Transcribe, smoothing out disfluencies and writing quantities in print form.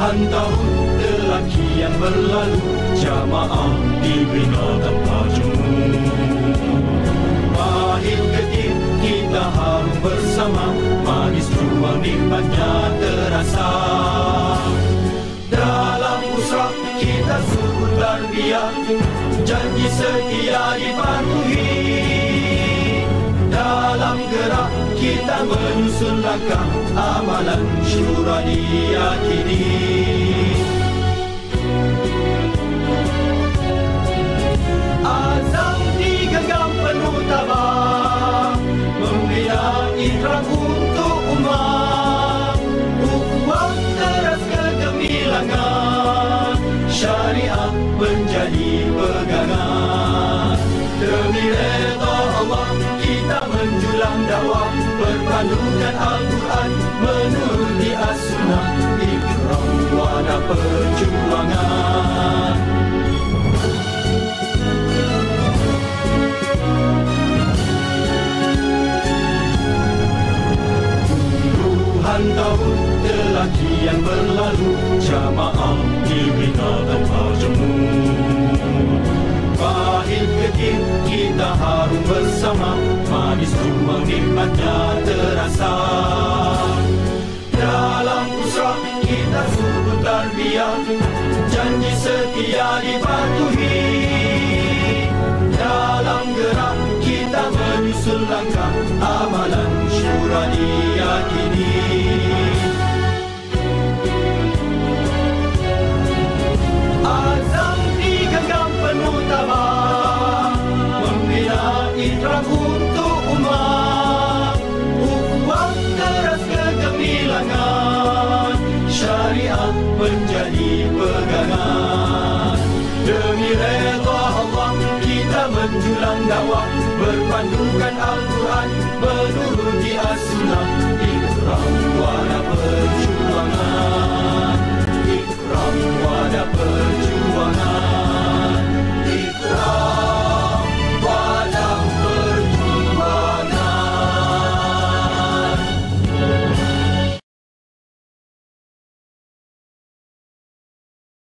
Puluhan tahun telah kian berlalu, jamaah dibina tanpa jemu. Pahit getir kita harum bersama, manis juang nikmatnya terasa. Dalam usrah kita sukun tarbiyah, janji setia dipatuhi. Dalam gerak kita menyusun langkah, amalan syura diyakini. Azam digenggam penuh tabah, membina ikrar untuk umat. Ukhuwah teras kegemilangan, syariah menjadi pegangan. Demi redha Allah kita menjulang dakwah, berpandukan Al-Quran, menuruti As-Sunnah, ikrar wadah perjuangan. Puluhan tahun telah kian berlalu, jamaah dibina tanpa jemu. Pahit getir kita harum bersama, manis juang nikmatnya terasa. Dalam usrah kita sukun tarbiyah, janji setia dipatuhi. Dalam gerak kita menyusun langkah, amalan syura diyakini. Azam digenggam penuh tabah, membina ikrar untuk umat. Ukhuwah teras kegemilangan, syariah menjadi pegangan. Demi redha Allah kita menjulang dakwah, berpandukan Al-Quran, menuruti As-Sunnah,